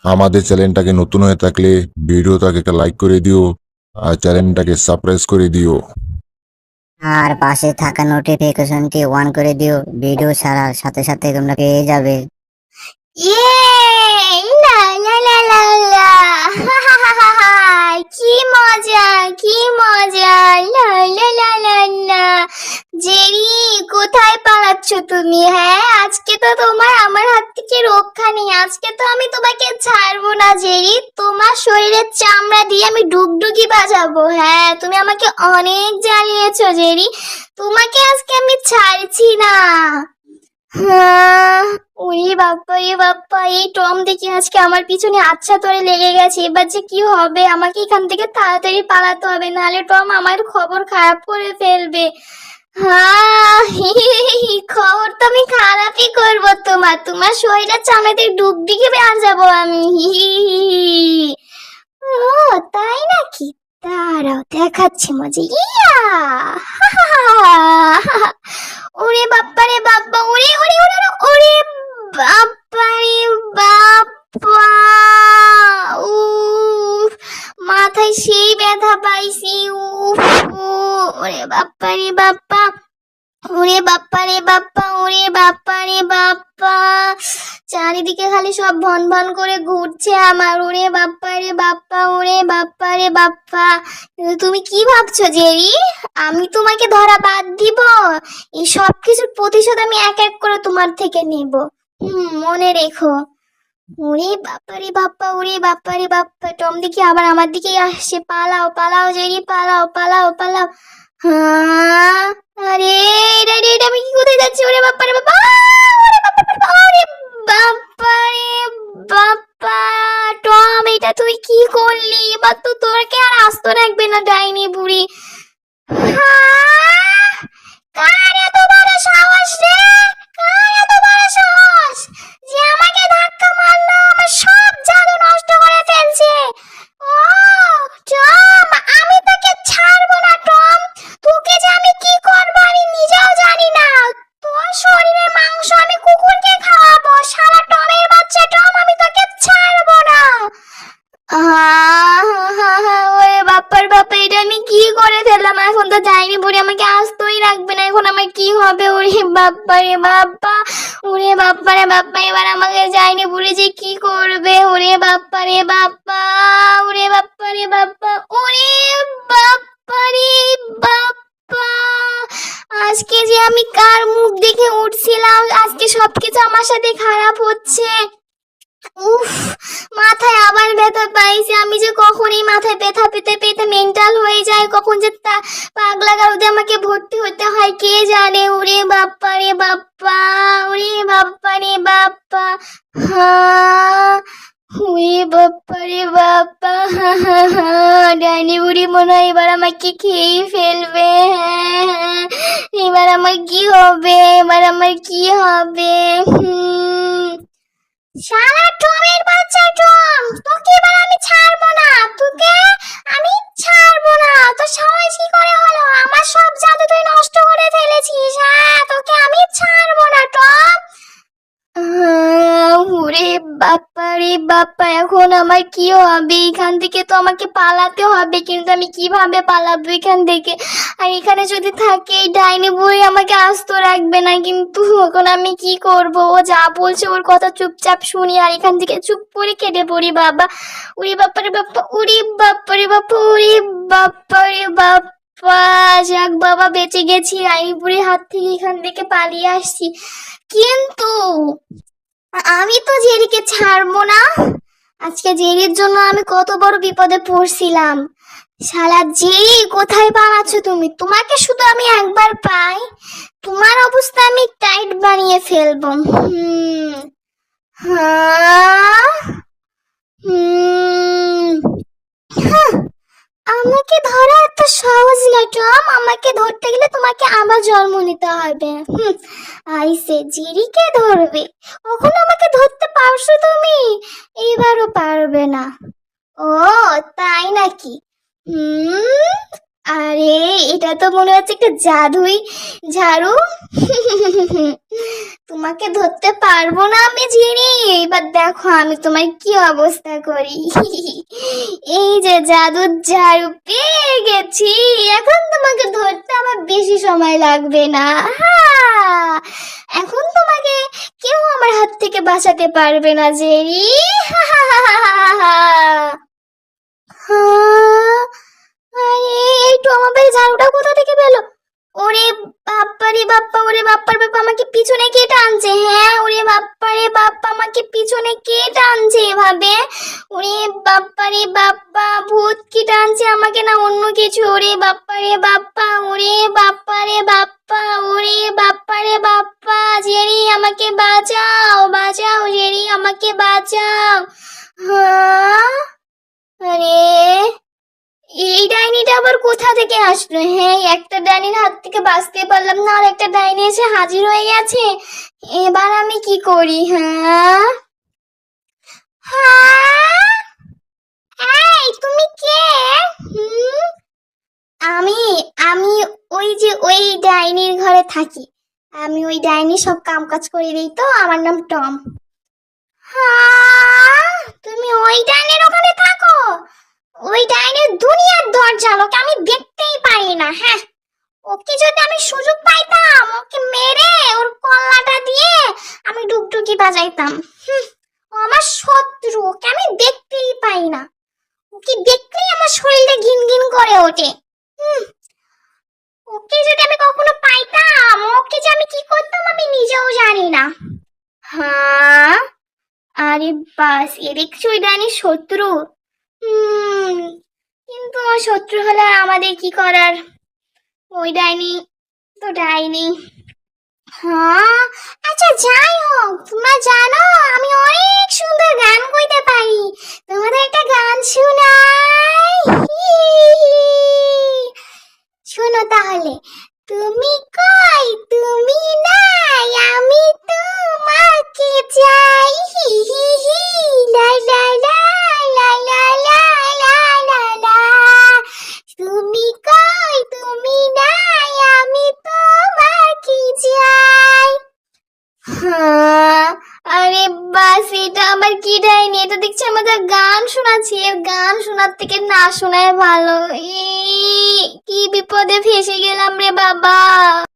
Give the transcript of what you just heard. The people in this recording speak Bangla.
আমাদের চ্যানেলটাকে নতুন হয়ে থাকলে ভিডিওটাকে একটা লাইক করে দিও আর চ্যানেলটাকে সাবস্ক্রাইব করে দিও। আর পাশে থাকা নোটিফিকেশনটি অন করে দিও, ভিডিও ছাড়ার সাথে সাথে তোমরা পেয়ে যাবে। লা লা লা লা লা কি মজা, কি মজা। লা লা লা লা লা। জেরি, কোথায় পালাচ্ছ তুমি? হ্যাঁ, আজকে তো তোমার আমার হাত থেকে রক্ষা নেই। আজকে তো আমি তোমাকে ছাড়বো না জেরি। তোমার শরীরের চামড়া দিয়ে আমি ডুগডুগি বাজাবো। হ্যাঁ, তুমি আমাকে অনেক জ্বালিয়েছো জেরি। তোমাকে আজকে আমি ছাড়ছি না। হ্যাঁ, ওরে বাপ্পা রে বাপ্পা, এই টম দেখি আজকে আমার পিছনে আচ্ছা তোরে লেগে গেছে। এবার যে কি হবে, আমাকে এখান থেকে তাড়াতাড়ি পালাতে হবে, নাহলে টম আমার খবর খারাপ করে ফেলবে। হ্যাঁ, খবর তো আমি খারাপই করবো তোমার। তোমার শরীরের চামড়াতে ডুবডিকে বের যাবো আমি। ও তাই নাকি? দাঁড়াও, দেখাচ্ছি মজা। ইয়া ওরে বাপ্পা রে বাপ্পা, ওরে ওরে ওরে ওরে, ওরে বাপ্পা রে বাপ্পা। উফ, মাথায় সেই ব্যথা পাইছি। উফ, ওরে বাপ্পা রে বাপ্পা, ওরে বাপ্পা রে বাপ্পা, ওরে বাপ্পা রে বাপ্পা। চারিদিকে খালি সব ভন ভন করে ঘুরছে আমার। ওরে বাপ্পা রে বাপ্পা, ওরে বাপ্পা রে বাপ্পা। কিন্তু তুমি কি ভাবছো জেরি, আমি তোমাকে ধরা বাদ দিব? এই সব কিছুর প্রতিশোধ আমি এক এক করে তোমার থেকে নেব। মনে রেখো। ওরে বাপ্পা রে বাপ্পা, ওরে বাপ্পা রে বাপ্পা। টম দেখি আবার আমার দিকেই আসছে। পালাও পালাও জেরি, পালাও পালাও পালাও। হ্যাঁ, আরে এটা এটা এটা আমি কি কোথায় যাচ্ছি? ওরে বাপ্পা রে বাপ্পা, ওরে বাপ্পা রে বাপ্পা, ওরে বাপ্পা রে বাপ্পা। টম, এটা তুই কি করলি? এবার তো তোরকে আর আস্ত রাখবে না ডাইনি বুড়ি। হ্যাঁ, কার এত বড় সাহস রে? কার এত বড় সাহস যে আমাকে ধাক্কা মারলো, আমার সব জাদু নষ্ট করে ফেলছে? ও টম, আমি তোকে ছাড়বো না টম। তোকে যে আমি কি করবো আমি নিজেও জানি না। তোর শরীরের মাংস আমি কুকুরকে খাওয়াবো। শালা টমের বাচ্চা টম, আমি তোকে ছাড়বো না। ওরে বাপ্পার বাপ্পা, এটা আমি কি করে ফেললাম? এখন তো যাইনি বুড়ি আমাকে আস্তই রাখবে না। এখন আমার কি হবে? ওরে বাপ্পা রে বাপ্পা, ওরে বাপ্পা রে বাপ্পা। এবার আমাকে যাইনি বুড়ি যে কি করবে? ওরে বাপ্পা রে বাপ্পা, ওরে বাপ্পা রে বাপ্পা, ওরে বাপ্পা রে বাপ্পা। আজকে যে আমি কার মুখ দেখে উঠছিলাম, আজকে সবকিছু আমার সাথে খারাপ হচ্ছে। উফ, মাথায় আবার ব্যথা পাইছে। আমি যে কখন এই মাথায় ব্যথা পেতে পেতে মেন্টাল হয়ে যায়, কখন যে পাগলা গারদে আমাকে ভর্তি হতে হয় কে জানে। ওরে বাপ্পা রে বাপ্পা, ওরে বাপ্পা রে বাপ্পা। হ্যাঁ, ওরে বাপ্পা রে বাপ্পা। ডাইনি বুড়ি মনে হয় এবার আমাকে খেয়ে ফেলবে। হ্যাঁ, এবার আমার কি হবে? এবার আমার কি হবে? শালা টমের বাচ্চা টম, তোকে এবার আমি ছাড়বো না। তোকে আমি ছাড়বো না। তো সাহস কি করে হলো? আমার সব জাদু তুই নষ্ট করে ফেলেছিস। হ্যাঁ, তোকে আমি ছাড়বো না টম। ওরে বাপ্পা রে বাপ্পা, এখন আমার কি হবে? এখান থেকে তো আমাকে পালাতে হবে, কিন্তু আমি কিভাবে পালাবো এখান থেকে? আর এখানে যদি থাকে এই ডাইনি বুড়ি আমাকে আস্ত রাখবে না। কিন্তু এখন আমি কি করব? ও যা বলছে ওর কথা চুপচাপ শুনি আর এখান থেকে চুপ করে কেটে পড়ি। বাবা, উড়ি বাপ্পা রে বাপ্পা, উড়ি বাপ্পা রে বাপ্পা, উড়ি বাপ্পা রে বাপ্পা। যাক বাবা, বেঁচে গেছি। ডাইনি বুড়ির হাত থেকে এখান থেকে পালিয়ে আসছি। কিন্তু আমি তো জেরিকে ছাড়বো না। আজকে জেরির জন্য আমি কত বড় বিপদে পড়ছিলাম। শালা জেরি, কোথায় পালাচ্ছ তুমি? তোমাকে শুধু আমি একবার পাই, তোমার অবস্থা আমি টাইট বানিয়ে ফেলবো। হ্যাঁ, হ্যাঁ, আমাকে ধরা এত সহজ না টম। আমাকে ধরতে গেলে তোমাকে আবার জন্ম নিতে হবে। আইসে জিরিকে ধরবে, কখনো আমাকে ধরতে পারছো তুমি? এবারও পারবে না। ও তাই নাকি? আরে এটা তো মনে হচ্ছে একটা জাদুই ঝাড়ু। তোমাকে ধরতে পারবো না আমি জিনি। এবার দেখো আমি তোমার কি অবস্থা করি। এই যে জাদুর ঝাড়ু পেয়ে গেছি, এখন তোমাকে ধরতে আমার বেশি সময় লাগবে না। হ্যাঁ, এখন তোমাকে কেউ আমার হাত থেকে বাঁচাতে পারবে না জেরি। হ্যাঁ, আরে এই টমাবের ঝাড়ুটা কোথা থেকে পেলো? ওরে বাপ্পা রে বাপ্পা, ওরে বাপ্পার বাপ্পা, আমাকে পিছনে কে টানছে? হ্যাঁ, ওরে বাপ্পা রে বাপ্পা, আমাকে পিছনে কে টানছে এভাবে? ওরে বাপ্পা রে বাপ্পা, ভূত কি টানছে আমাকে না অন্য কিছু? ওরে বাপ্পা রে বাপ্পা, ওরে বাপ্পা রে বাপ্পা, ওরে বাপ্পা রে বাপ্পা, জেরি আমাকে বাঁচাও, বাঁচাও জেরি, আমাকে বাঁচাও। হ্যাঁ, আরে এই ডাইনিটা আবার কোথা থেকে আসলো? হ্যাঁ, একটা ডাইনির হাত থেকে বাঁচতে পারলাম না, আর একটা ডাইনি এসে হাজির হয়ে গেছে। এবার আমি কি করি? হ্যাঁ হ্যাঁ, এই তুমি কে? হুম, আমি আমি ওই যে ওই ডাইনির ঘরে থাকি। আমি ওই ডাইনি সব কাম কাজ করে দিই, তো আমার নাম টম। হ্যাঁ, তুমি ওই ডাইনির ওখানে থাকো? ওই ডাইনির দুনিয়ার দরজালকে আমি দেখতেই পারি না। হ্যাঁ, ওকে যদি আমি সুযোগ পাইতাম, ওকে মেরে ওর কল্লাটা দিয়ে আমি ডুগডুগি বাজাইতাম। ও আমার শত্রু, ওকে আমি দেখতেই পাই না। ওকে দেখলেই আমার শরীরটা ঘিন ঘিন করে ওঠে। হুম, ওকে যদি আমি কখনো পাইতাম, ওকে যে আমি কি করতাম আমি নিজেও জানি না। হ্যাঁ, আরে বাস, এ দেখছি ওই ডাইনির শত্রু। কিন্তু ওর শত্রু হলে আর আমাদের কি করার? ওই ডাইনি তো ডাইনি। হ্যাঁ, আচ্ছা যাই হোক, তোমরা জানো আমি অনেক সুন্দর গান গাইতে পারি। তোমাদের একটা গান শোনাই। শোনো তাহলে। তুমি কই তুমি নাই, আমি তোমাকে চাই। হি হি হি, লা লা লা, লা লা লা, লা লা লা। তুমি কই তুমি নাই, আমি তোমাকে চাই। হ্যাঁ, আরে বাস, এটা আবার কি ডাইনি? এটা দেখছি আমাদের গান শোনাচ্ছি। এর গান শোনার থেকে না শোনায় ভালো। কি বিপদে ফেসে গেলাম রে বাবা।